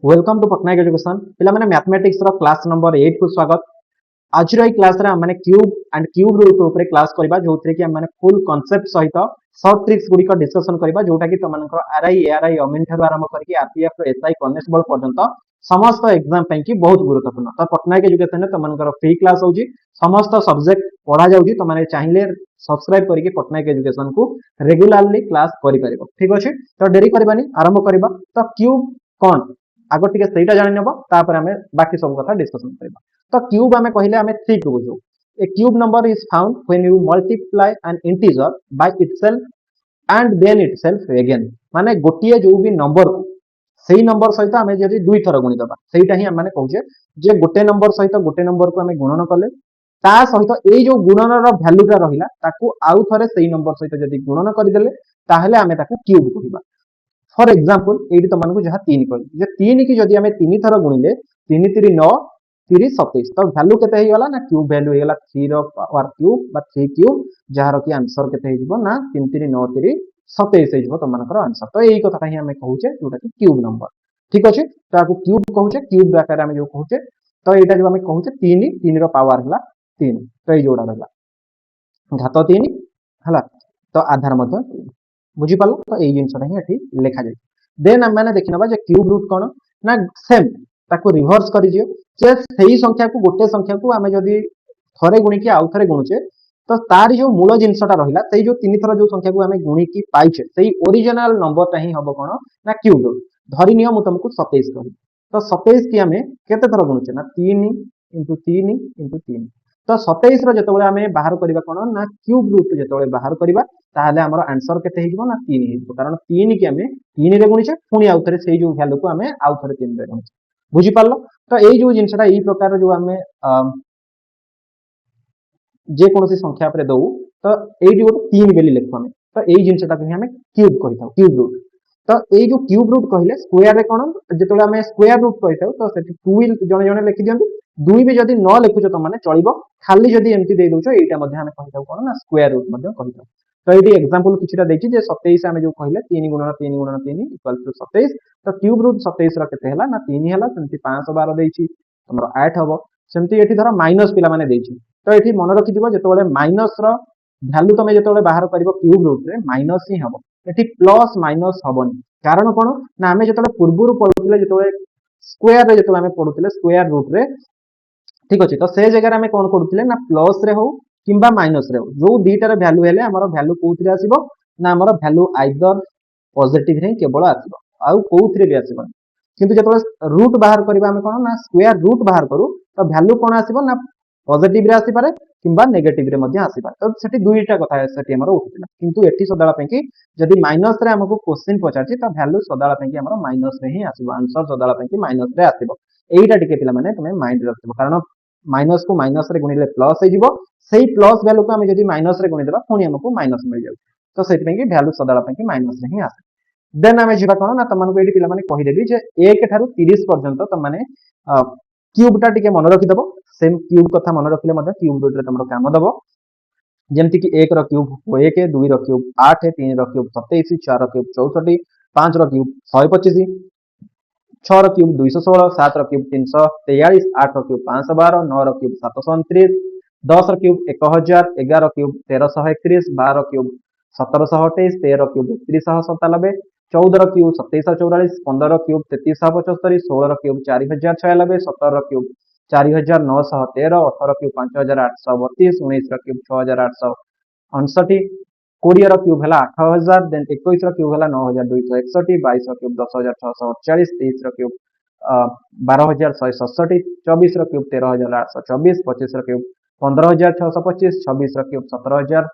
Welcome to Patnaik education पिला माने mathematics रो class number 8 को स्वागत। आज रो क्लास रे माने क्यूब एंड क्यूब रूट ऊपर क्लास करबा जोथरे कि माने फुल कांसेप्ट सहित शॉर्ट ट्रिक्स गुडी को डिस्कशन करबा जोटा कि तमनकर आरआई एआरआई अमिन थारो आरंभ करके आरपीएफ रो एसआई कांस्टेबल पर्यंत समस्त एग्जाम पई कि बहुत गुरुत्वपूर्ण। तो पटनायक एजुकेशन रे तमनकर फ्री क्लास होजी, समस्त सब्जेक्ट पढा जाउजी। तमने चाहिले सब्सक्राइब करके पटनायक एजुकेशन को रेगुलरली क्लास करि परिबो। ठीक अछि, तो देरी करबानी आरंभ करबा। तो क्यूब कोन आगो टिके सेटा जानि नेबो, तापर हमें बाकी सब कथा डिस्कशन करबा। तो क्यूब हमें कहले हमें 3 को बुझो। A cube number is found when you multiply an integer by itself and then itself again. माने गोटिए जो भी नंबर सेही नंबर सहित हमें जदि दुई थर गुणी दबा, सेहीटा ही हम माने कहूजे जे गोटे नंबर सहित गोटे नंबर को हमें गुणन कले ता सहित एई जो गुणनर वैल्यूटा रहिला ताकू आउ थरे सेही नंबर सहित जदि गुणन करि देले ताहले हमें ताकू क्यूब कहिबा। फॉर एग्जांपल एठी तुमको जहाँ 3 कहली जे 3 की जदि हमें 3 थर गुणिले 3 3 9 3 27 तो वैल्यू केते हे गला ना क्यूब वैल्यू हे गला 3 रो पावर क्यूब बा 3 क्यूब जहार की आंसर केते हे जिवो ना 3 3 9 3 27 हे जिवो तुमनकर आंसर। तो एही कथा ही हमें कहूचे जोटा कि क्यूब नंबर। ठीक अछि, तो आकु क्यूब कहूचे, क्यूब आकार हमें जो कहूचे तो एटा जो हमें कहूचे 3 3 रो पावर हला 3। तो ए जोड़ा रहला घात 3 हला, तो आधार मध्य 3 बुझी पालो। तो एई जिंसटा ही एठी लेखा जाय। देन हम माने देखिनबा जे क्यूब रूट कोन ना सेम ताको रिवर्स करि जियो जे सेही संख्या को गोटे संख्या को हमें जदि थरे गुणी के आउ थरे गुणुचे तो तार जो मूल जिंसटा रहिला सेही जो 3 थर जो संख्या को हमें गुणी की पाइछे सेही ओरिजिनल नंबरटा ही हबो कोन ना क्यूब रूट। धरि नियो मु तुमको 27 कहि तो 27 की हमें केते थर गुणुचे ना 3 3 3। तो 27 रो जतबेले हमें बाहर करबा कोन ना क्यूब रूट जतबेले बाहर करबा ताहले हमर आंसर केते हेजिवो ना 3 हेजिवो, कारण 3 की हमें 3 रे गुणिचे पुनी आउ थरे सेही जो वैल्यू को हमें आउ थरे 3 रे गुणिचे। बुझी पारलो। तो एई जो जिंसटा एई प्रकार जो हमें जे कोनोसी संख्या पर दउ तो एई गोटे 3 बेली लिखु हमें। तो एई जिंसटा को हमें क्यूब कहिथाउ, क्यूब रूट। तो एई जो क्यूब रूट कहले स्क्वायर रे कोन जेतबेले हमें स्क्वायर रूट कहिथाउ तो सेठी 2 जणे जणे लिखि दियंती, 2 भी जदि न लिखुछ तो माने चलिबो, खाली जदि एम्ति दे दउछ एटा मध्ये हमें कहिथाउ कोन ना स्क्वायर रूट मध्ये कहिथाउ। तो एटी एग्जांपल किछटा देछि जे 27 हमें जो कहले 3 गुणन 3 गुणन 3 इक्वल टू 27। तो क्यूब रूट 27 रा केते हला ना 3 हला, सेमति 512 देछि हमरो 8 हबो। सेमति एटी धर माइनस पिला माने देछि तो एठी मन रखि दिबो जेतबेले माइनस रो वैल्यू तमे जेतबेले बाहर करिवो क्यूब रूट रे माइनस ही हबो, एठी प्लस माइनस हबोनी। कारण कोन ना हमें जेतबेले पूर्वरु पढुतिले जेतबेले स्क्वायर रे जेतबेले हमें पढुतिले स्क्वायर रूट रे, ठीक अछि, तो से जगह हमें कोन करूतिले ना प्लस रे हो किंबा माइनस रे हो जो दीटार वैल्यू हेले हमर वैल्यू कोउथरे आसीबो ना हमर वैल्यू आइदर पॉजिटिव रे केवल आसीबो आउ कोउथरे भी आसीबो। किंतु जेतबेले रूट बाहर करबा हमें कोन ना स्क्वायर रूट बाहर करू तो वैल्यू कोन आसीबो ना पॉजिटिव रे आसी पारे किंबा नेगेटिव रे मध्ये आसी पारे। तो सेठी दुईटा कथा सेठी हमर उठिला, किंतु एठी सदाला पे कि जदि माइनस रे हमको क्वेश्चन पचारछि तो वैल्यू सदाला पे कि हमर माइनस रे ही आसीबो, आंसर सदाला पे कि माइनस रे आसीबो। एईटा टिके पिला माने तमे माइंड रखिबो, कारण माइनस को माइनस रे गुणिले प्लस हे जिवो, सेही प्लस वैल्यू को हम जदि माइनस रे गुणी देबा पुनी हमको माइनस मिल जाउ। तो सेति पे कि वैल्यू सदाला पे कि माइनस रे ही आसे। देन हमें जिबा कोन ना तमनको एठी पिला माने कहि देबी जे 1 थारु 30 पर्यंत त माने क्यूब टा टिके मन रखि दबो। सेम क्यूब कथा मन रखिले मध्ये क्यूब रूट रे तमरो काम दबो। जेमति कि 1 रो क्यूब 1, 2 रो क्यूब 8, 3 रो क्यूब 27, 4 रो क्यूब 64, 5 रो क्यूब 125, 6 रो क्यूब 216, 7 रो क्यूब 343, 8 रो क्यूब 512, 9 रो क्यूब 729, 10 रो क्यूब 1000, 11 रो क्यूब 1331, 12 रो क्यूब 1728, 13 रो क्यूब 3197, 14 रो क्यूब 2744, 15 रो क्यूब 3375, 16 रो क्यूब 4096, 17 रो क्यूब 4913, 18 क्यूब 5832, 19 क्यूब 6859, 20 क्यूब है 8000, देन 21 क्यूब है 9261, 22 cube 10648, 23 cube 12167, 24 cube 13824, 25 cube 15625, 26 cube 17576,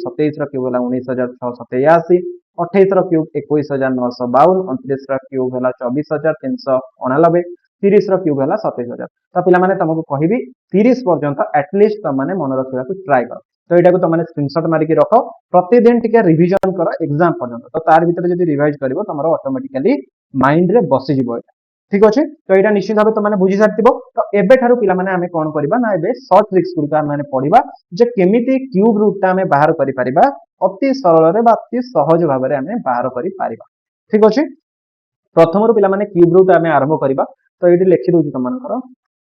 27 cube है 19683, 28 क्यूब 21952, 29 क्यूब है 24389, 30 cube है 27000। तो पिला माने तुमको कहबी 30 पर्यंत एटलिस्ट तुम माने मन रखिया ट्राई कर। तो एटा को तुम माने स्क्रीनशॉट मारिक रख, प्रतिदिन टिके रिवीजन कर एग्जाम पर्यंत। तो तार भीतर जदि रिवाइज करिवो तमरो ऑटोमेटिकली माइंड रे बसि जिवो एटा। ठीक अछि, तो एटा निश्चित भाबे तुम माने बुझी सारथिबो। तो एबे थारु पिला माने हमें कोन करबा ना एबे शॉर्ट ट्रिक्स गुरिका हम माने पढिबा जे केमिति क्यूब रूट ता हमें बाहर करि परिबा अति सरल रे बा अति सहज भाबरे हमें बाहर करि परिबा। ठीक अछि। प्रथम रु पिलामाने क्यूब रूट आमे आरंभ करबा तो एठी लिखि दोछि तमनकर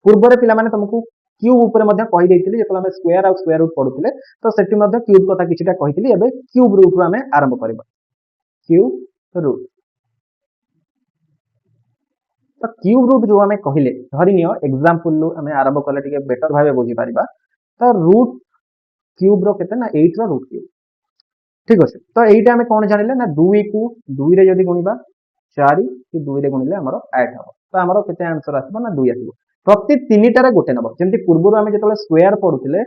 पूर्व रे पिलामाने तुमको क्यूब ऊपर मध्ये कहि देइथिले जेतला आमे स्क्वायर आ स्क्वायर रूट पढुथिले तो सेठी मध्ये क्यूब कथा किछिटा कहिथिले एबे क्यूब रूट रु आमे आरंभ करबा क्यूब रूट तो क्यूब रूट जो आमे कहिले धरिनियो एग्जांपल लो आमे आरंभ करले टिके बेटर भाबे बुझी परिबा तो रूट क्यूब रो केते ना 8 रो रूट क्यूब ठीक अछि तो एइटा आमे कोन जानिले ना 2 को 2 रे जदी गुणिबा 4 कि 2 रे गुणिले हमरो 8 हो तो हमरो केते आंसर आसीबो ना 2 आसीबो प्रति तीनिटारे गोटे नबो जेंति पूर्वरु आमे जेतले स्क्वायर पढुथिले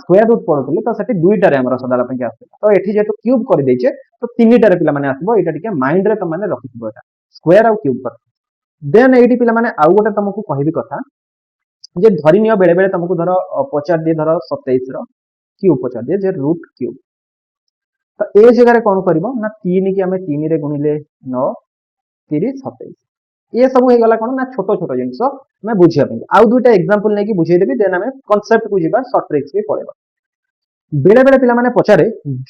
स्क्वायर रूट पढुथिले तो सेठी दुईटारे हमरो सदाला पे आसीबो तो एठी जेतु क्यूब कर देइछे तो तीनिटारे पिला माने आसीबो एटा टिके माइंड रे त माने रखिथिबो एटा स्क्वायर आ क्यूब कर देन एठी पिला माने आउ गोटे तुमको कहिबी कथा जे धरि नियो बेले बेले तुमको धरो पचार दे धरो 27 रो क्यूब पचार दे जे रूट क्यूब तो ए जगह रे कोन करबो ना 3 की हमें 3 रे गुणिले 9 30 27 ये सब हे गला कोन ना छोटो छोटो जिंस मैं बुझिया पे आउ दुटा एग्जांपल नै कि बुझिए देबी देन हमें कांसेप्ट को जिबा शॉर्ट ट्रिक्स भी पड़ेबा बेले बेले पिला माने पचारे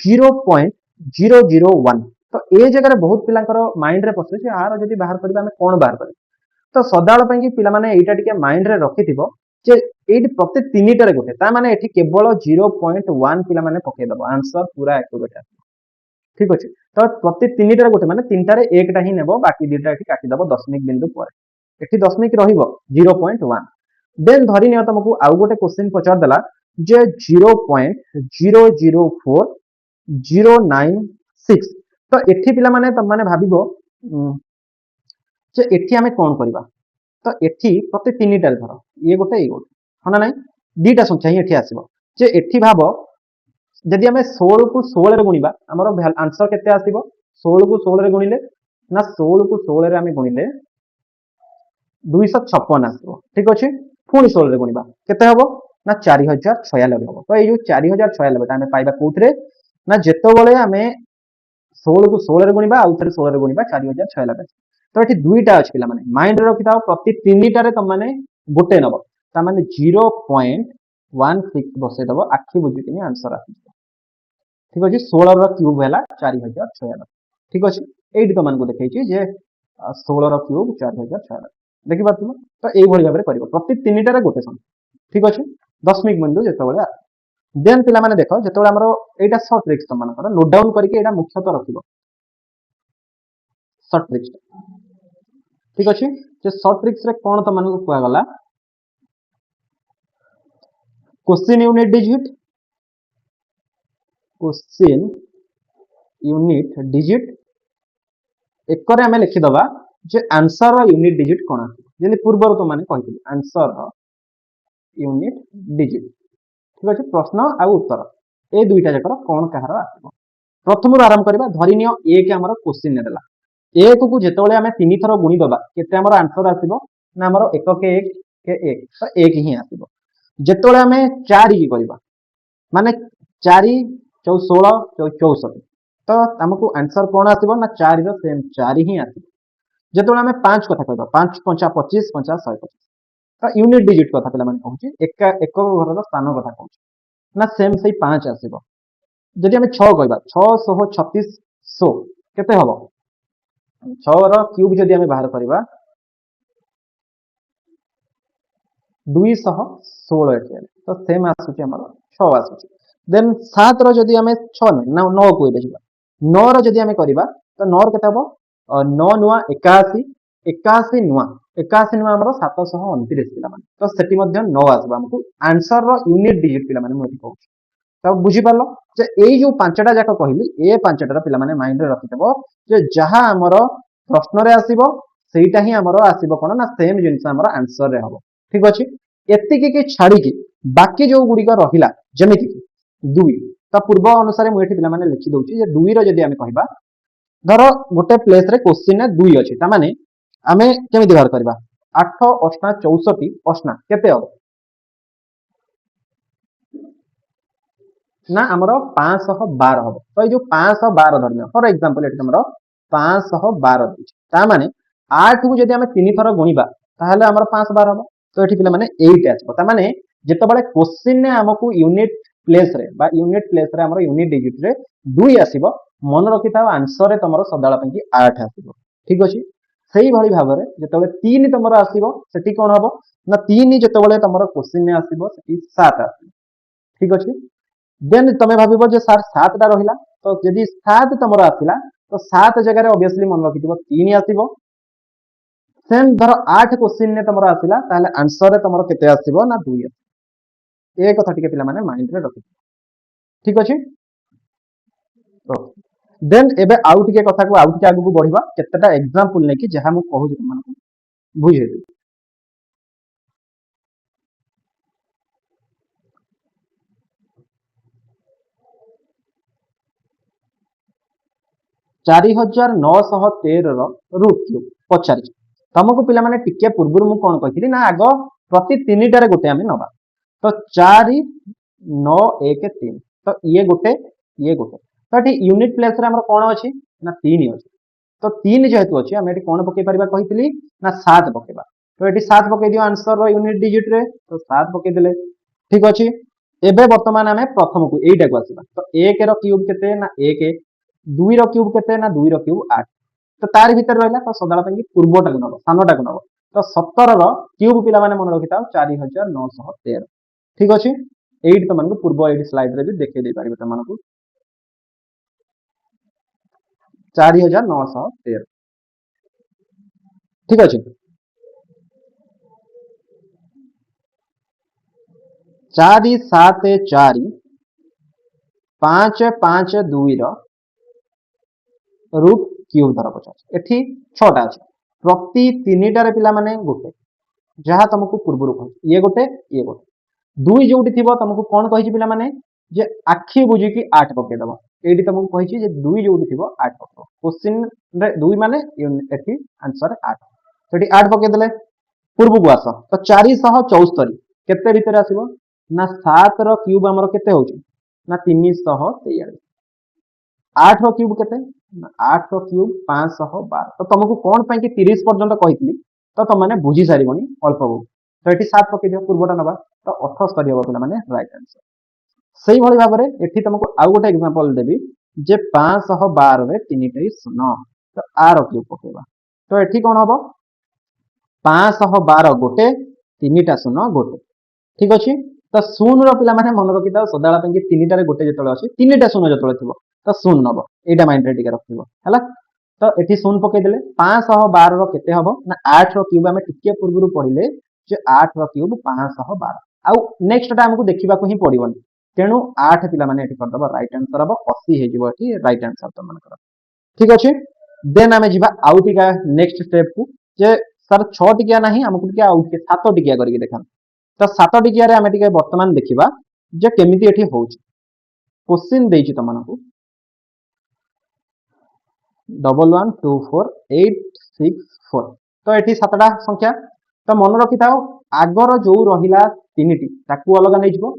0.001 तो ए जगह रे बहुत पिलांकर माइंड रे पसे जे आर जदी बाहर करबा हमें कोन बाहर करबा तो सदाळ पे कि पिला माने एटा टिके माइंड रे रखिथिबो जे एठी प्रति तीनिटारे गोटे ता माने एठी केवल 0.1 पिला माने पके दबो आंसर पूरा एक्यूरेट आसी ठीक अछि तो प्रति तीनिटारे गोटे माने तीनटारे एकटा ही नेबो बाकी दुटा एठी काटि दबो दशमिक बिंदु पर एठी दशमिक रहिबो 0.1 देन धरि नियो तुमको आउ गोटे क्वेश्चन पचार देला जे 0.004096 तो एठी पिला माने तम माने भाबिबो जे एठी हमें कोन करबा तो एठी प्रति तीनिटारे धर ये गोटे हना नै दीटा संख्या ही एठी आसीबो जे एठी भाबो जदि हमें 16 को 16 रे गुणिबा हमरो आंसर केते आसीबो 16 को 16 रे गुणिले ना 16 को 16 रे हमें गुणिले 256 आसीबो ठीक अछि पुनी 16 रे गुणिबा केते हबो ना 4096 हबो तो ए जो 4096 ता हमें पाइबा कोथरे ना जेतो बेले हमें 16 को 16 रे गुणिबा आउ थरे 16 रे गुणिबा 4096 तो एठी दुईटा अछि पिला माने माइंड रे रखिताओ प्रति तीनिटारे त माने गोटे नबो ता माने 0.16 बसे दबो आखि बुझिकिनी आंसर आसी ठीक अछि 16 रो क्यूब हैला 4096 ठीक अछि एठी त मानको देखै छी जे 16 रो क्यूब 4096 देखि पातुम तो एई भଳି भाबरे करिवो प्रति तीनिटारे गोटे सम ठीक अछि दशमिक बिंदु जेतो बळे देन पिला माने देखो जेतो हमरो एटा शॉर्ट ट्रिक्स त मानकर नोट डाउन करके एटा मुख्यतः रखिबो शॉर्ट ट्रिक्स ठीक अछि जे शॉर्ट ट्रिक्स रे कोन त मानको कुआ गला क्वेश्चन यूनिट डिजिट एकरे हमें लिखि दबा जे आंसर रो यूनिट डिजिट कोन जेनि पूर्वर तो माने कहितली आंसर रो यूनिट डिजिट ठीक अछि प्रश्न आ उत्तर ए दुईटा जकर कोन कहार आसीबो प्रथम रु आरंभ करबा धरि नियो ए के हमर क्वेश्चन ने देला एक को जेतोले हमें तीन थरो गुणी दबा केते हमर आंसर आसीबो ना हमर 1 के 1 के 1 तो 1 ही आसीबो जेतोले हमें 4 की करबा माने 4 16 64 तो हमको आंसर कोन आसीबो ना 4 रो सेम 4 ही आसीबो जेतोले हमें 5 कथा कहबा 5 5 25 50 125 तो यूनिट डिजिट कथा पिला माने कहूची एक एक घर रो स्थान कथा कहूची ना सेम सही 5 आसीबो जदि हमें 6 कहबा 636 100 केते हबो 6 रो क्यूब जदि हमें बाहर करबा 216 एटे तो सेम आसुची हमर 6 आसुची देन 7 रो जदि हमें 6 ना 9 को बेजिबा 9 रो जदि हमें करबा तो 9 रो केते हबो 9 नुआ 81 81 नुआ 81 नुआ हमर 729 पिला माने तो सेटी मध्ये 9 आसबा हमको आंसर रो यूनिट डिजिट पिला माने मोति कहू तो बुझी पालो जे एई जो पांचटा जाक कहली ए पांचटा पिला माने माइंड रे रखितबो जे जहा हमर प्रश्न रे आसीबो सेटा ही हमर आसीबो कोन ना सेम जिंस हमर आंसर रे हबो ठीक अछि एतिकी के छाडी की बाकी जो गुडी का रहिला जेमिति 2 ता पूर्व अनुसार मु एठी पिला माने लिखि दउची जे 2 रो जदी हमें कहबा धरो गोटे प्लेस रे क्वेश्चन ने 2 अछि ता माने हमें केमिति बाहर करबा 8 8 64 8 केते हो ना हमरो 512 हो तो जो 512 धरना फॉर एग्जांपल एठी हमरो 512 दै ता माने 8 को जदी हमें 3 थरा गुणीबा ताहले हमरो 512 हो तो एठी पिला माने 8 आछो ता माने जेतो बळे क्वेश्चन ने हमकु यूनिट प्लेस रे बा यूनिट प्लेस रे हमरो यूनिट डिजिट रे 2 आसीबो मन रखिता आंसर रे तमरो सदाळ पे 8 आसीबो ठीक अछि सेही भली भाबरे जेतबेले 3 तमरो आसीबो सेठी कोन हबो ना 3 जेतबेले तमरो क्वेश्चन ने आसीबो सेठी 7 आसीबो ठीक अछि देन तमे भाबिबो जे सर 7 टा रहिला तो यदि 7 तमरो आसीला तो 7 जगह रे ऑब्वियसली मन रखिथिबो 3 आसीबो सेम धर 8 क्वेश्चन ने तमरो आसीला ताले आंसर रे तमरो केते आसीबो ना 2 आसीबो ए कथा टिके पिला माने माइंड रे रखि ठीक अछि तो देन एबे आउ टिके कथा को आउ टिके आगु को बढ़िबा केतेटा एग्जांपल नै कि जहा मु कहू जे मन बुझे 4913 ର ରୁଟ୍ କ୍ୟୁବ୍ ପଚାରିଛି ତମକୁ ପିଲାମାନେ ଟିକେ ପୂର୍ବରୁ ମୁଁ କଣ କହିଥିଲି ନା ଆଗ ପ୍ରତି ତିନିଟାରେ ଗୋଟେ ଆମେ ନବା ତ 4 9 1 3 ତ ଇଏ ଗୋଟେ ତ ଏଠି ୟୁନିଟ୍ ପ୍ଲେସ୍ ରେ ଆମର କଣ ଅଛି ନା 3 ଅଛି ତ 3 ଯେହେତୁ ଅଛି ଆମେ ଏଠି କଣ ପକେଇ ପାରିବା କହିଥିଲି ନା 7 ପକେଇବା ତ ଏଠି 7 ପକେଇ ଦିଅ आंसर ର यूनिट डिजिट रे तो 7 पकेଇ देले ठीक अछि एबे वर्तमान आमे प्रथम को एइटा को आसीबा तो 1 रो क्यूब केते ना 1 2 रो क्यूब केते ना 2 रो क्यूब 8 तो तार भीतर रहला तो सदाला पंगी पूर्वटा को नबो सानोटा को नबो तो 17 रो क्यूब पिला माने मन रखिताओ 4913 ठीक अछि एइट तो मानको पूर्व एइट स्लाइड रे भी देखै दे पारिबे त मानको 4913 ठीक अछि 4 7 4 5 5 2 रो रूट क्यूब धर 50 एठी 6टा अछि प्रति तीनिटा रे पिला माने गोटे जहा तुमको पूर्वरु कहि ये गोटे दुई जोउटी थिबो तुमको कोन कहि पिला माने जे आखी बुझी की 8 पके दबो एडी तुमको कहि जे दुई जोउटी थिबो 8 पके क्वेश्चन रे दुई माने एठी आंसर 8 तो एठी 8 पके देले पूर्व को आस तो 474 केते भीतर आसीबो ना 7 रो क्यूब हमरो केते होची ना 343 8 रो क्यूब केते 8 रो क्यूब 512 तो तुमको कोन पई कि 30 पर्यंत कहितली तो तुम माने बुझी सारिबनी अल्प बहु तो एठी 7 पके दियो पूर्वटा नबा तो 78 हबो पिला माने राइट आंसर सही भली भाबरे एठी तुमको आउ गोटे एग्जांपल देबी जे 512 रे 3टा शून्य तो आर क्यूब पकेबा तो एठी कोन हबो 512 गोटे 3टा शून्य गोटे ठीक अछि तो शून्य रो पिला माने मन रखिता सदाला पंगी 3टा रे गोटे जतळे अछि 3टा शून्य जतळे थिबो तो शून्य नबो एटा माइंड रे टिके रखिबो हला तो एठी शून्य पके देले 512 रो केते हबो ना 8 रो क्यूब हमें टिके पूर्वरु पढिले जे 8 रो क्यूब 512 आउ नेक्स्ट टा हमकु देखिबा को ही पडिबोनी तेणु 8 पिला माने एठी कर दबो राइट आंसर हबो 80 हे जिवो एठी राइट आंसर त मन कर ठीक अछि देन हमें जिबा आउ टिका नेक्स्ट स्टेप को जे सर 6 टिकिया नाही हमकु टिका आउ टिके 7 टिकिया करिके देखा तो 7 टिकिया रे हमें टिके वर्तमान देखिबा जे केमिति एठी होउची क्वेश्चन देइची त मनकु 112486 तो एठी 7टा संख्या तो मन रखि थाओ आगर जो रहिला तीनिटी ताकू अलग नै जिवो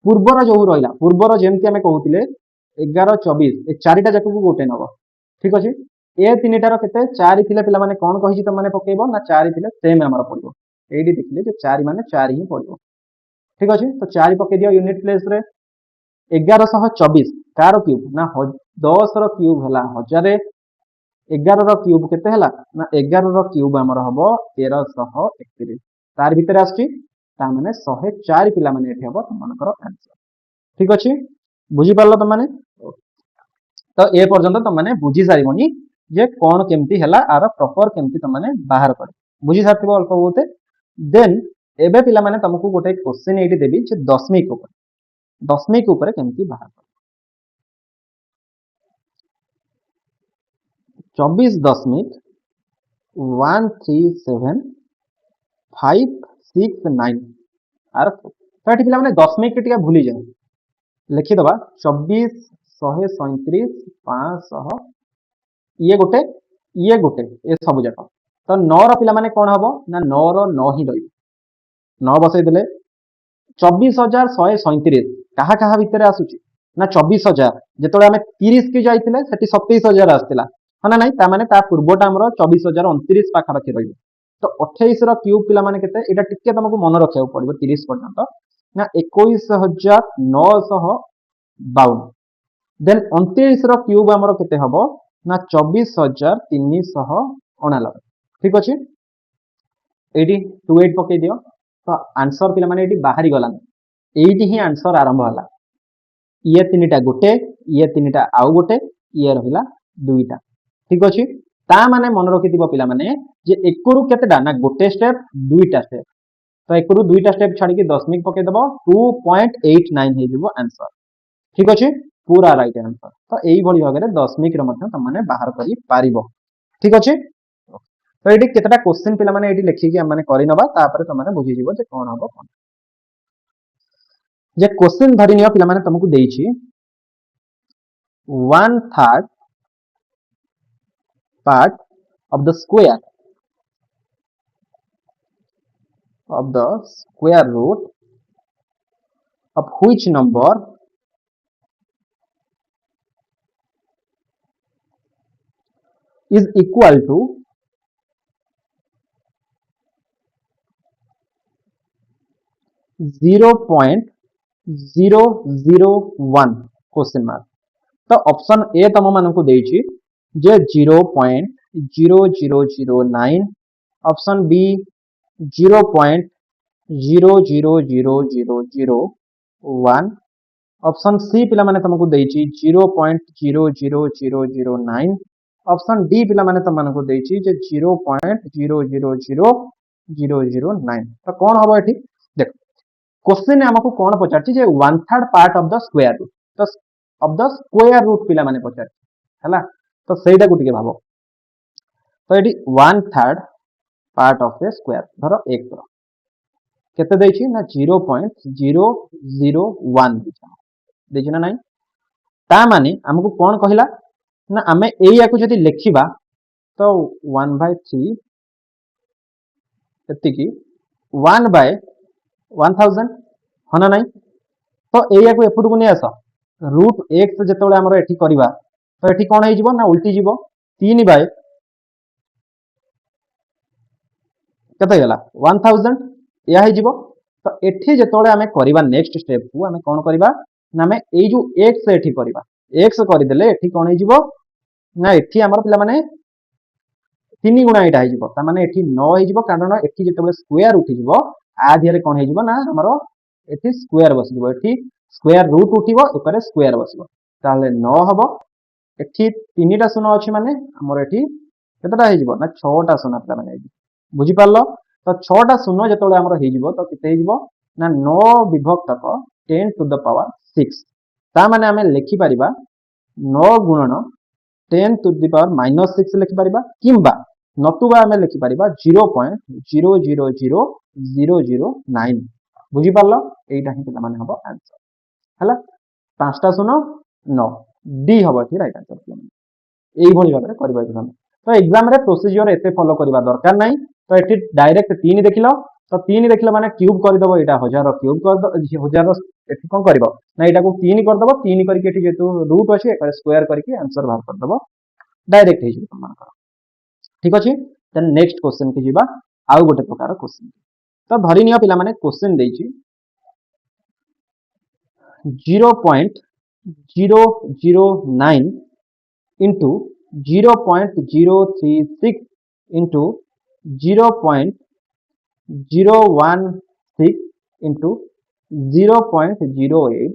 पूर्वर जो रहिला पूर्वर जेमति हमें कहउतिले 11 24 ए चारिटा जाक को गोटे नबो ठीक अछि ए तीनिटा रो केते 4 थिले पिला माने कोन कहिछि त माने पकेइबो ना 4 थिले सेम हमर पडिबो एडी देखिले जे 4 माने 4 ही पडिबो ठीक अछि तो 4 पके दियो यूनिट प्लेस रे 1124 कार क्यूब ना 10 रो क्यूब हला 1000 11 रो क्यूब केते हला ना 11 रो क्यूब हमर हबो 1331 तार भीतर आछि ता माने 104 पिला माने एठी हबो तमनकर आंसर ठीक अछि बुझी पारलो त माने तो ए पर्यंत त माने बुझी सारिबनी जे कोन केमती हला आर प्रॉपर केमती त माने बाहर कर बुझी सारथिबो अल्प बहुते देन एबे पिला माने तुमको गोटे क्वेश्चन एठी देबी जे दशमिक ऊपर केमती बाहर कर 24.137.569 आर तो एठी पिला माने दशमिक के टिका भूली जाय लिखि दबा 24 137 500 ये गोटे ए सब जाक तो 9 रो पिला माने कोन हबो ना 9 रो 9 ही रही 9 बसै देले 24137 कहा कहा भीतर आसुची ना 24000 जेतोले हमें 30 की जाइतिले सेठी 27000 आस्तिला हना नाही ता माने ता पूर्वटा हमरो 24029 पाखा पाखी रही तो 28 रो क्यूब पिला माने केते एटा टिके तुमको मन रखिया पड़िबो 30 पर्यंत ना 21952 देन 29 रो क्यूब हमरो केते हबो ना 24399 ठीक अच्छे ये 28 पकई दियो तो आंसर पे मैंने बाहरी गला ये ही आंसर आरंभ है ये तीनटा गोटे ये तीनटा आउ गोटे ये रहा दुईटा ठीक अच्छे ता माने मन रखि पिला माने जे एक रु केतेटा ना गोटे स्टेप दुईटा स्टेप तो एक रु दुईटा स्टेप छाड़ी दशमिक पकई दबो 2.89 हो आंसर ठीक अच्छे पूरा राइट आंसर तो यही भाव में दशमिक तुमने बाहर कर पारिबो ठीक अच्छे तो ये केतेटा क्वेश्चन पिला माने ये लिखिकी आम करनवा तुमने बुझीज जे कौन हम कौन जे क्वेश्चन धरी नियो पिला माने तुमको देइछि 1/3 part of the square root of which number is equal to 0.001 question mark तो ऑप्शन ए तुम मानक देइछि जे 0.0009 ऑप्शन बी 0.00001 ऑप्शन सी पिला माने तुमको देइछि 0.00009 ऑप्शन डी पिला माने तुमको देइछि जे 0.0000009 तो कौन हम ये देख क्वेश्चन आमको कौन पचार जे 1/3 part of the square root तो ऑफ द स्क्वायर रूट पिला माने पचार हैला तो सेटा को टिके भाबो तो ये 1/3 पार्ट ऑफ ए स्क्वायर धर एक केते देछि ना 0.001 देछि ना नहीं ता माने हमको कौन कहला ना आमे एया को जदी लिखिबा तो 1/3 एति की 1/1000 हना नहीं तो एया को एपट को नहीं आस रूट x जेतबेले हमर एठी करबा तो एठी कोन हे जिवो ना उल्टी जिवो 3 बाय केते गला 1000 या हे जिवो तो एठी जेतबेले हमें करबा नेक्स्ट स्टेप को हमें कोन करबा ना हमें ए जो x एठी करबा x कर देले एठी कोन हे जिवो ना एठी हमर पिला माने 3 गुणा एटा हे जिवो ता माने एठी 9 हे जिवो कारण एठी जेतबेले स्क्वायर उठी जिवो आ धियारे कोन हे जिवो ना हमर एठी स्क्वायर बस जिवो एठी स्क्वायर रूट उठिबो एकरे स्क्वायर बसिबो ताले 9 हबो एठी 3टा शून्य अछि माने हमर एठी केतटा हे जिवो ना 6टा शून्य पिला माने बुझी पारलो तो 6टा शून्य जेतबेले हमर हे जिवो तो केते हे जिवो ना 9 विभक्तक 10 टू द पावर 6 ता माने हमें लिखि परिबा 9 गुणन 10 टू द पावर -6 लिखि परिबा किंबा नतुबा हमें लिखि परिबा 0.000009 बुझी पारलो एटा ही पिला माने हबो आंसर हला 5टा शून्य 9 डी हबो कि राइट आंसर पिला माने एई भली भाबरे करबा एग्जाम तो एग्जाम रे प्रोसीजर एते फॉलो करबा दरकार नाही तो एठी डायरेक्ट 3 देखिलो तो 3 देखिलो माने क्यूब कर दबो एटा हजार क्यूब कर दो हजार एठी कोन करबो ना एटा को 3 कर दबो 3 करके एठी जेतु रूट अछि एकर स्क्वायर करके आंसर बाहर कर दबो डायरेक्ट हे जिवो तमान ठीक अछि देन नेक्स्ट क्वेश्चन के जिबा आउ गोटे प्रकार क्वेश्चन तो धरि नियो पिला माने क्वेश्चन देछि 0.009 into 0.036 into 0.016 into 0.08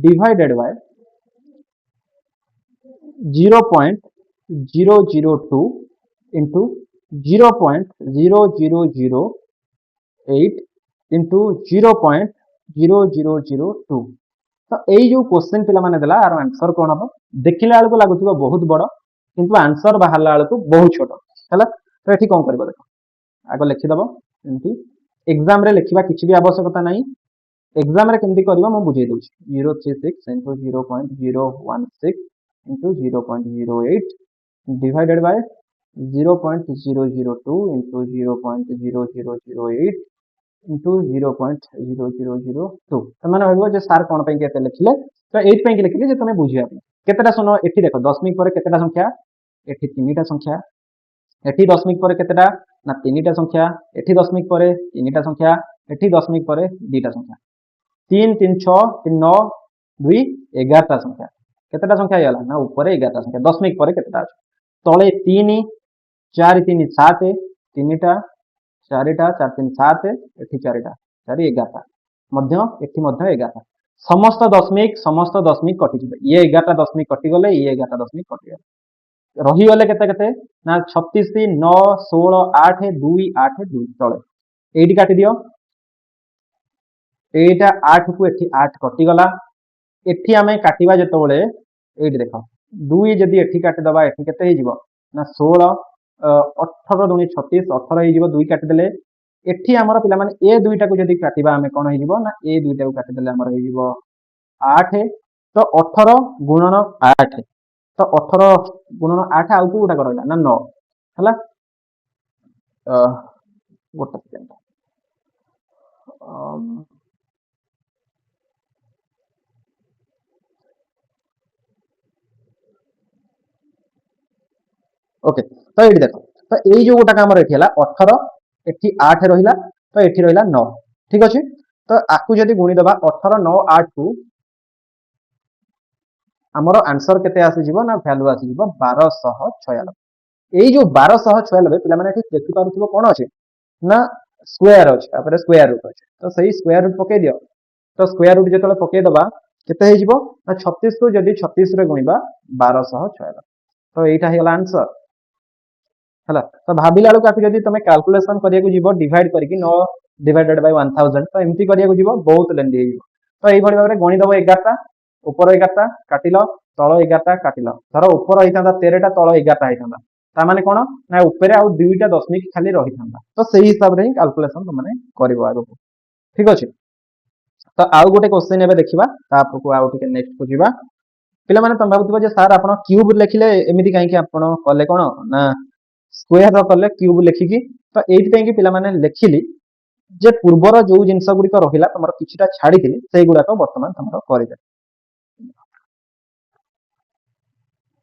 divided by 0.002 into 0.0008 into 0.0002 तो यही जो क्वेश्चन पिला माने देला आर आंसर कोन हम देखिला बेलको लागुथिबो बहुत बड़ किंतु आंसर बाहरला बेलको बहुत छोट हैला तो एठी कोन करबो देखो आगो लिखि दबो एंती एग्जाम रे लिखिबा किछि भी आवश्यकता नाही एग्जाम रे केमति करबा म बुझै दोछि 036 into 0.016 into 0.08 divided by 0.002 into 0.0008 into 0.0002 तमाने होइबो J sir कोन पय केते लिखले तो 8 पय के लिखले जे तमे बुझिया केतेटा शून्य एठी देखो दशमिक पर केतेटा संख्या एठी 3टा संख्या एठी दशमिक पर केतेटा ना 3टा संख्या एठी दशमिक पर 3टा संख्या एठी दशमिक पर 2टा संख्या 3 3 6 3 9 2 11टा संख्या केतेटा संख्या याला ना ऊपर 11टा संख्या दशमिक पर केतेटा तळे 3 4 3 7 3टा 4टा 4 3 7 एठी 4टा 4 11टा मध्य एठी मध्य 11टा समस्त दशमिक कटि जिवे ये 11टा दशमिक कटि गले ये 11टा दशमिक कटि गले रही गले केते ना 36 9 16 8 2 8 2 तळे एठी काटि दियो एटा 8 को एठी 8 कटि गला एठी आमे काटिबा जेतोळे एठी देखो 2 जदि एठी काटि दबा एठी केते हे जिवो ना 16 18 दुनी 36 18 हे जिवो 2 काटि देले एठी हमर पिला माने ए दुईटा को जदि काटिबा आमे कोन हे जिवो ना ए दुईटा को काटि देले हमर हे जिवो 8 तो 18 गुणन 8 तो 18 गुणन 8 आउ को उटा करला ना 9 हला गोटा सेकंड ओके तो ये देखो तो ये जो गोटा काम रही 18 एठी 8 रहिला तो एठी रहिला 9 ठीक अछि तो आकु जदि गुणी दबा 18 9 8 को हमर आंसर केते आसी जिवो ना वैल्यू आसी जिवो 1296 एई जो 1296 पिला माने एठी देखि पारुथिबो कोन अछि ना स्क्वायर अछि तापर स्क्वायर रूट अछि तो सही स्क्वायर रूट पके दियो तो स्क्वायर रूट जेतले पके दबा केते हे जिवो ना 36 को जदि 36 रे गुणीबा 1296 तो एटा हेला आंसर हला तो भाबिला लोक आकु जदि तमे कैलकुलेशन करिया को जीवो डिवाइड करके 9 डिवाइडेड बाय 1000 तो एमती करिया को जीवो बहुत लेंदी हेइबो तो एई भली भाबरे गणि दबो 11टा ऊपर 11टा काटिलो तळ 11टा काटिलो धरो ऊपर होइतांदा 13टा तळ 11टा होइतांदा ता माने कोन ना ऊपर आ दुईटा दशमिक खाली रहितांदा तो सेही हिसाब रे कैलकुलेशन त माने करबो आगो ठीक अछि तो आउ गोटे क्वेश्चन एबे देखिबा तापर को आउ टिके नेक्स्ट को जीवा पिला माने तम भाबुथिबो जे सर आपण क्यूब लेखिले एमिति काहे कि आपण कले कोन ना स्क्वायर कले क्यूब लेखिकी तो एइथि कि पिला माने लेखिली जे पूर्वर जो जिनस गुडी को रहिला तमरो किछिटा छाडी थिली सेई गुडा को वर्तमान तमरो करिदे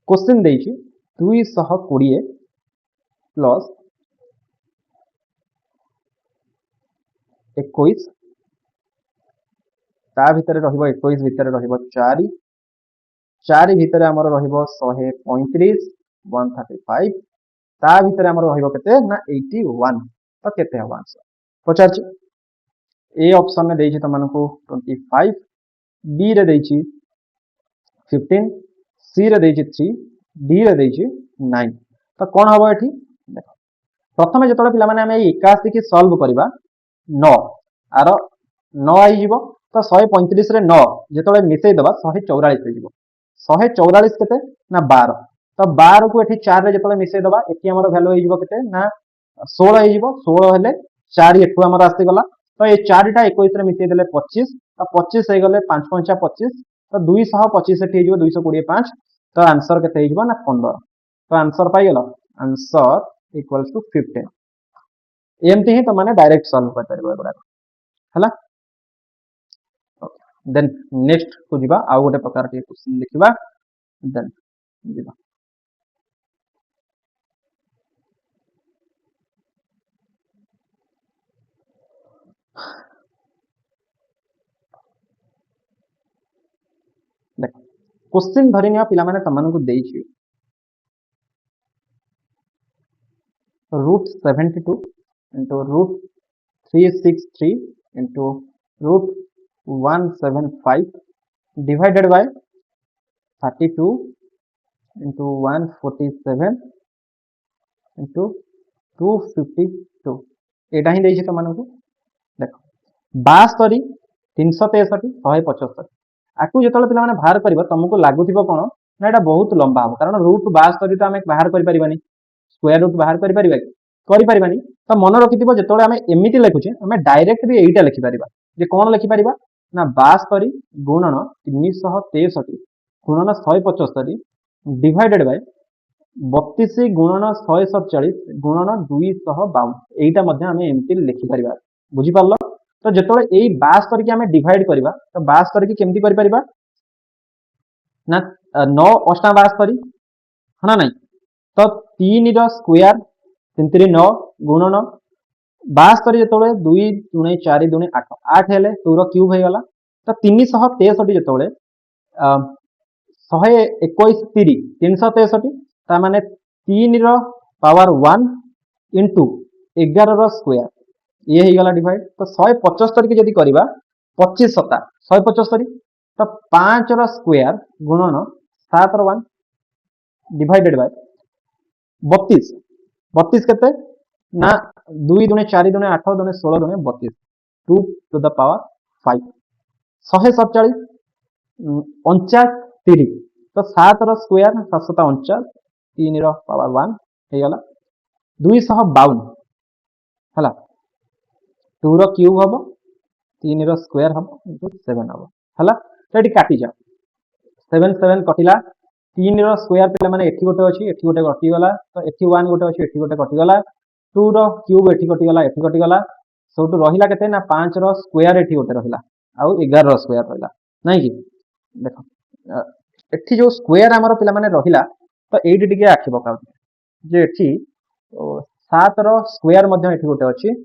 क्वेश्चन देइछि 220 प्लस 21 ता भितरे रहिबो 21 भितरे रहिबो 4 4 भितरे हमर रहिबो 135 135 ता भितरे हमर रहिबो केते ना 81 तो केते हबो आंसर पचार ए ऑप्शन में देइछि तमनको 25 बी रे देइछि 15 सी रे देइछि 3 डी रे देइछि 9 तो कोन हबो एठी देखो प्रथमे जतले पिला माने हम 81 की सॉल्व करिबा 9 आरो 9 आई जिवो तो 135 रे 9 जतले मिसै दबा 144 रे जिवो 144 केते ना 12 तो 12 को एठी 4 रे जतले मिसै दबा एठी हमर वैल्यू होई जिवो केते ना 16 होई जिवो 16 हेले 4 एठु हमर आसी गला तो ये 4टा 21 रे मिसै देले 25 तो 25 हे गले 5 5 25 तो 225 एठी जिवो 225 तो आंसर केते हे जिवो ना 15 तो आंसर पाई गेलो आंसर इक्वल्स टू 15 एमती ही तो माने डायरेक्ट सॉल्व कर परबो एबरा हला देन नेक्स्ट को जिबा आ गोटे प्रकार के क्वेश्चन लिखिबा देन जिबा देखो क्वेश्चन धरिनिया पिला माने तमन को देइछि root 72 into root 363 into root 175 divided by 32 into 147 into 252 एटा ही देइछि तमन को देखो 72 363 175 आकु जतले पिला माने बाहर करबो तुमको लागुथिबो कोन ना एटा बहुत लंबा हो कारण रूट 72 तो हमें बाहर करि परिबानी स्क्वायर रूट बाहर करि परिबा करि परिबानी तो मन रखिथिबो जतले हमें एमिति लिखुचे हमें डायरेक्ट भी एइटा लिखि परिबा जे कोन लिखि परिबा ना 72 गुणन 363 गुणन 175 डिवाइडेड बाय 32 गुणन 147 गुणन 252 एइटा मध्ये हमें एमिति लिखि परिबा बुझि पारलो तो जतले एई 72 की हमें डिवाइड करिबा तो 72 की केमति करि परिबा ना 9 अष्टा 72 हना नहीं तो 3 रो स्क्वायर 3 3 9 गुणन 72 जतले 2 गुणे 4 गुणे 8 8 हेले 2 रो क्यूब हे गला तो 363 जतले 121 3 363 ता माने 3 रो पावर 1 इंटू 11 स्क्वायर ये ही गला डिवाइड तो 175 की जदी करबा 25 सता 175 तो 5 रो स्क्वायर गुणन 7 रो 1 डिवाइडेड बाय 32 32 केते ना 2 दुने 4 दुने 8 दुने 16 दुने 32 2 टू द पावर 5 147 49 30 तो 7 रो स्क्वायर 749 3 रो पावर 1 हे गला 252 हला 2 रो क्यूब हबो 3 रो स्क्वायर हबो इनटू 7 हबो हला तो एटी काटी जा 7 7 कटिला 3 रो स्क्वायर पे माने एठी गोटे अछि एठी गोटे कटि गला तो एठी 1 गोटे अछि एठी गोटे कटि गला 2 रो क्यूब एठी कटि गला सबटु रहिला केते ना 5 रो स्क्वायर एठी गोटे रहिला आ 11 रो स्क्वायर रहिला नै कि देखो एठी जो स्क्वायर हमर पिला माने रहिला तो एठी टिके आखि पकाउ जे एठी 7 रो स्क्वायर मध्ये एठी गोटे अछि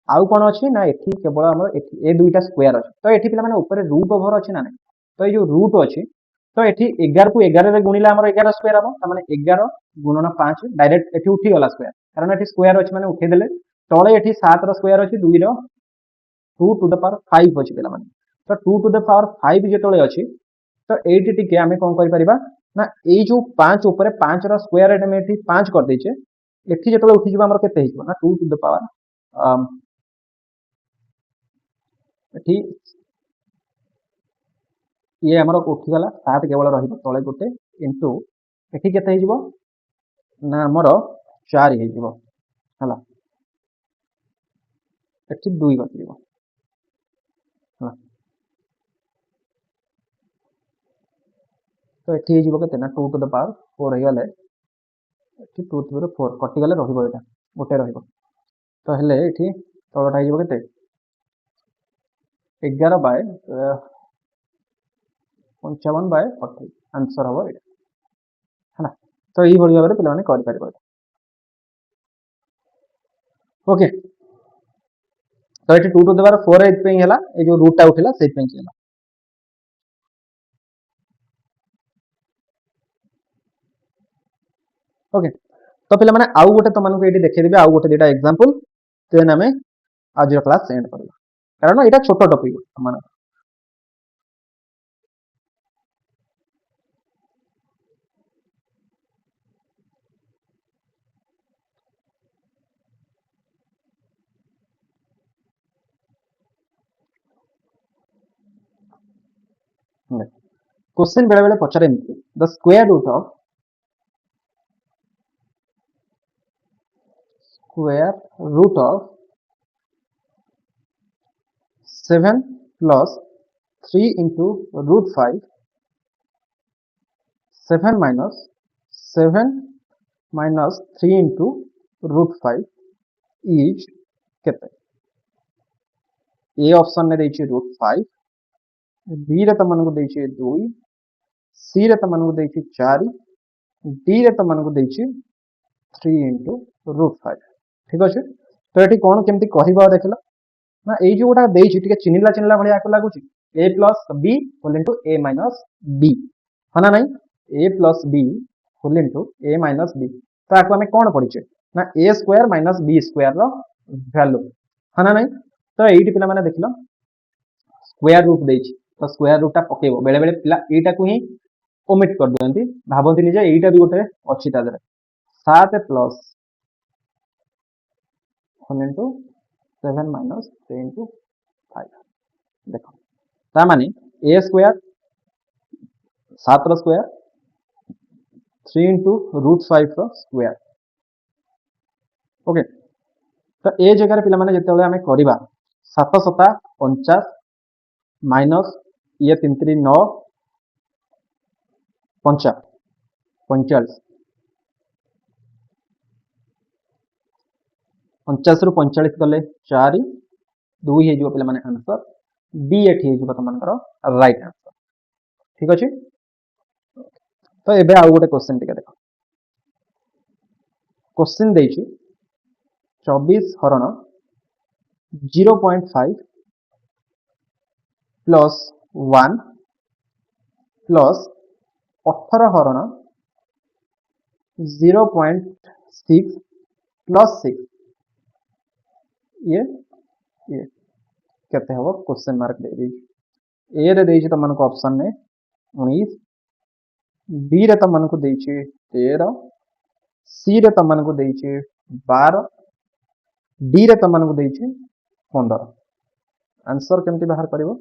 आउ कोन अछि ना एठी केवल हमर एठी ए दुईटा स्क्वायर अछि तो एठी पिला माने ऊपर रूट ओवर अछि ना तो ए जो रूट अछि तो एठी 11 को 11 रे गुणिला हमर 11 स्क्वायर हबो त माने 11 गुणन 5 डायरेक्ट एठी उठी गला स्क्वायर कारण एठी स्क्वायर अछि माने उठे देले तळे एठी 7 रो स्क्वायर अछि 2 रो 2 टू द पावर 5 अछि पिला माने तो 2 टू द पावर 5 जे तळे अछि तो एठी टिके हमें कोन करि परिबा ना ए जो 5 ऊपर 5 रो स्क्वायर एटा में एठी 5 कर दैछे एठी जे तळे उठी जिबा हमर केते हिजबो ना 2 टू द पावर एठी ये हमर उठी गला 7 केवल रहिबो तळे गोटे इनटू एठी केते हिजबो ना हमर 4 हिजबो हला एठी 2 बचिबो हला तो एठी हिजबो केते ना 2 टू द पावर 4 हे गले एठी 2 टू द 4 कटि गले रहिबो एटा गोटे रहिबो तो हेले एठी तळटा हिजबो केते 11 बाय 55 बाय 40 आंसर हबो एटा हला तो ई भली भाबरे पिला माने कर परिबो ओके तो एठी 2 टू द पावर 4 एत पे हला ए जो रूट टा उठिला सेत पे हला ओके तो पिला माने आउ गोटे तो मानको एठी देखै देबे आउ गोटे डेटा एग्जांपल देन हमें आज यो क्लास एंड करबा कारण एटा छोटो टॉपिक माने क्वेश्चन बेले बेले पचारे the square root of 7 plus 3 into root 5 7 minus 7 minus 3 into root 5 is केते ए ऑप्शन ने देछि रूट 5 बी रे तमन को देछि 2 सी रे तमन को देछि 4 डी रे तमन को देछि 3 into root 5 ठीक अछि तो एठी कोन केमती कहिबा देखला ना ए जो गोटा देछि टिके चिनिला चिनिला भलिया को लागुछि a plus b whole into a minus b हना नहीं a plus b whole into a minus b तो आको हमें कोन पडिचे ना a square minus b square row value हना नहीं तो एठी पिला माने देखलो स्क्वायर रूट देछि तो स्क्वायर रूट ता पकेबो बेले बेले पिला एटा को ही ओमिट कर दियंती भाबंती जे एटा भी गोटे अछि ता दरे 7 plus 1 into 7 minus 3 into 5 देखो ता माने a स्क्वायर 7 रो स्क्वायर 3 into root 5 रो स्क्वायर ओके तो ए जगह पिला माने जेतेले हमें करिबा 7 सता 50 माइनस ये 3 3 9 50 45 50 रु 45 गले 4 2 हे जो पिला माने आंसर बी एठी हे जो तमनकर राइट आंसर ठीक अछि तो एबे आ गोटे क्वेश्चन टिके देखो क्वेश्चन देछि 24 हरण 0.5 प्लस 1 प्लस 18 हरण 6 प्लस 6 ये ये केते हबो क्वेश्चन मार्क दे दी ए रे देछि त मानको ऑप्शन ने 19 बी रे त मानको देछि 13 सी रे त मानको देछि 12 डी रे त मानको देछि 15 आंसर केमती बाहर करिवो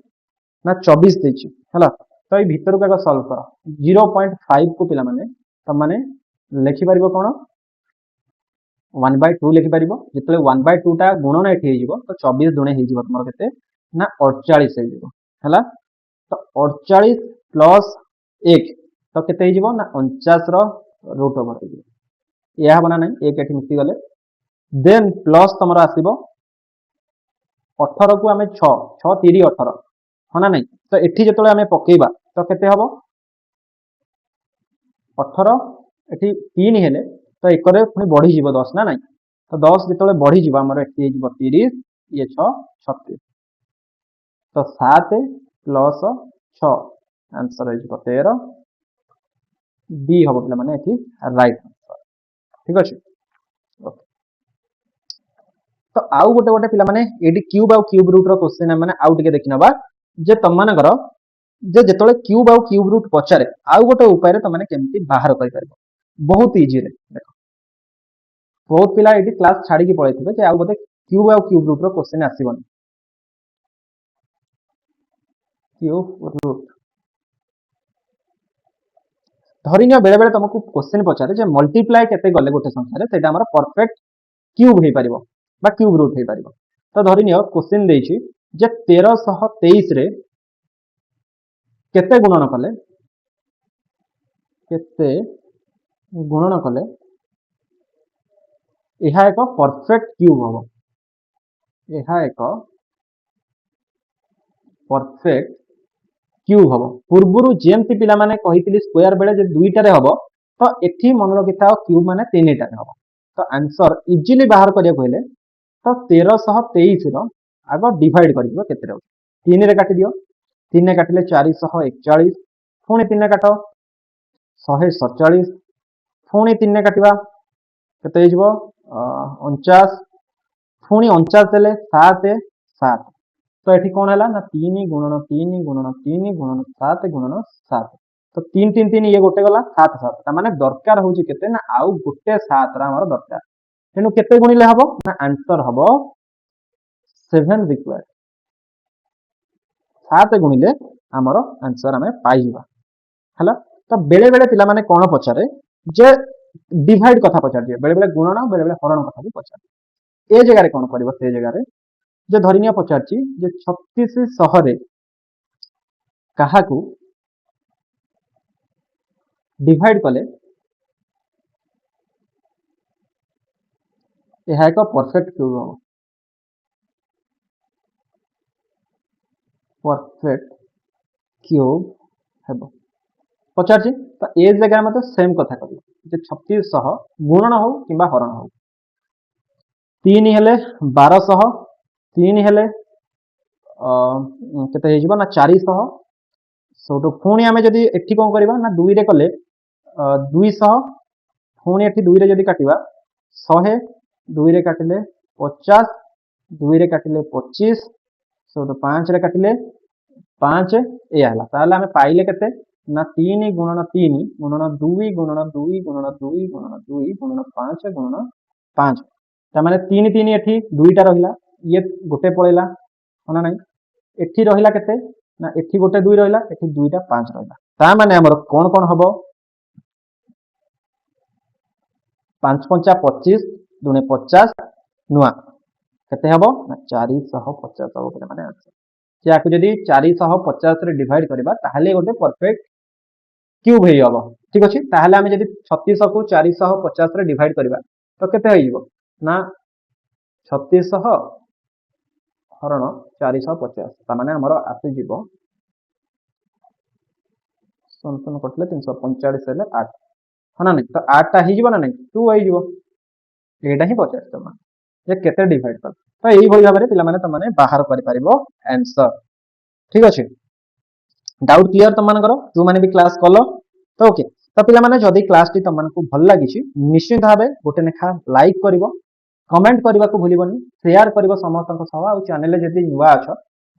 ना 24 देछि हला तो ए भीतर का सॉल्व कर 0.5 को पिला माने त माने लिखि परिबो कोन 1/2 लिखि परिबो जेतले 1/2 टा गुणन एठी हे जिवो तो 24 दुणे हे जिवो तमरो केते ना 48 हे जिवो हला तो 48 प्लस 1 तो केते हे जिवो ना 49 रो रूट ओवर हे जिवो या बना नै एक एठी मिसी गले देन प्लस तमरो आसीबो 18 को आमे 6 6 3 18 हना नै तो एठी जेतले आमे पकेइबा तो केते हबो 18 एठी 3 हेले तो एकरे पुनी बढ़ी जीवो 10 ना नै तो 10 जेतले बढ़ी जीवो हमर एठी हे जीवो 30 ये 6 36 तो 7 प्लस 6 आंसर हे जीवो 13 बी हबो पिला माने एठी राइट आंसर ठीक अछि ओके तो आउ गोटे गोटे पिला माने एडी क्यूब आउ क्यूब रूट रो क्वेश्चन माने आउ टिके देखिनबा जे तमनकर जे जेतले क्यूब आउ क्यूब रूट पचारे आउ गोटे उपाय रे तमने केमती बाहर करि परबो बहुत इजी रे देखो बहुत पिला एडी क्लास छाडी की पळैथिबे जे आउ गोटे क्यूब आउ क्यूब रूट रो क्वेश्चन आसीबन क्यूब रूट धरिनिया बेले बेले तुमको क्वेश्चन पचारे जे मल्टीप्लाई केते गले गोटे संख्या रे सेटा हमर परफेक्ट क्यूब हे परिबो बा क्यूब रूट हे परिबो तो धरिनिया क्वेश्चन देछि जे 1323 रे केते गुणन कले केते गुणन कले एहा एक परफेक्ट क्यूब हबो एहा एक परफेक्ट क्यूब हबो पूर्वरु जेमति पिला माने कहितली स्क्वायर बेले जे दुईटा रे हबो तो एठी मन रखिथा क्यूब माने तीनटा रे हबो तो आंसर इजीली बाहर करिया कहले तो 1323 रो आगो डिवाइड करियो केते रे 3 रे काटि दियो 3 रे काटिले 441 पुणी 3 रे काटो 147 पुणी 3 रे काटिबा केते हे जिवो 49 पुणी 49 देले 7 7 तो एठी कोन हला ना 3 गुणन 3 गुणन 3 गुणन 7 गुणन 7 तो 3 3 3 ये गोटे गला 7 7 ता माने दरकार होची केते ना आउ गोटे 7 रा हमर दरकार तेनु केते गुणिले हबो ना आंसर हबो 7 रिक्वायर्ड 7 गुणिले हमर आंसर हमें पाई जिबा हला तो बेले बेले पिला माने कोन पचारे जे डिवाइड कथा पचार दिए बेले बेले गुणन बेले बेले हरण कथा भी पचार ए जगह रे कोन करबो से जगह रे जे धरिनिया पचारची जे 36 शहरे काहाकू डिवाइड कले यह एक परफेक्ट क्यूब हो परफेक्ट क्यूब हेबो पचारची तो ए जगह में तो सेम कथा करियो जे 3600 गुणन हो किबा हरण हो 3 हेले 1200 3 हेले केते हे जिवो ना 400 सोटो पुणी आमे जदी एठी कोन करबा ना 2 रे कले 200 पुणी एठी 2 रे जदी काटिबा 100 2 रे काटिले 50 2 रे काटिले 25 सोटो 5 रे काटिले 5 ए हला ताले आमे पाइले केते ना 3 गुणन 3 गुणन 2 गुणन 2 गुणन 2 गुणन 2 गुणन 5 गुणन 5 ता माने 3 3 एठी 2टा रहिला ये गोटे पळेला होना नै एठी रहिला केते ना एठी गोटे 2 रहिला एठी 2टा 5 रहिला ता माने हमर कोन कोन हबो 5 5 25 दुने 50 नुआ केते हबो ना 450 हबो केते माने आंसर जे आकु जदी 450 रे डिवाइड करबा ताहाले गोटे परफेक्ट क्यूब हे हबो ठीक अछि ताहाले हम जदी 3600 को 450 रे डिवाइड करबा तो केते हे जिवो ना 3600 हरण 450 ता माने हमर आसे जीवो संतन कटले 345 हेले 8 हना नै तो 8 ता ही जीवो ना नै 2 हे जीवो एटा ही 50 तमा जे केते डिवाइड कर तो एही भली भाबरे पिला माने त माने बाहर करि परिबो आंसर ठीक अछि डाउट क्लियर त मानकर जो माने भी क्लास कलो तो ओके तो पिला माने जदि क्लास टी तुमको भल लगी निश्चित भाव गोटे लेखा लाइक कर कमेंट करने को भूलनी शेयर कर समस्त चैनल जदि नुआ अछ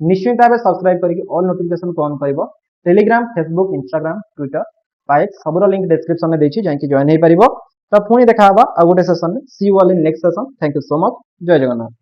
निश्चित भाव सब्सक्राइब करके ऑल नोटिफिकेशन को ऑन कर टेलीग्राम फेसबुक इंस्टाग्राम ट्विटर पाइक सबुर लिंक डिस्क्रिप्शन में देछि जाकि जॉइन हो पारिबो तो पुणी देखा आ गोटे session see you all in next session thank you so much जय जगन्नाथ।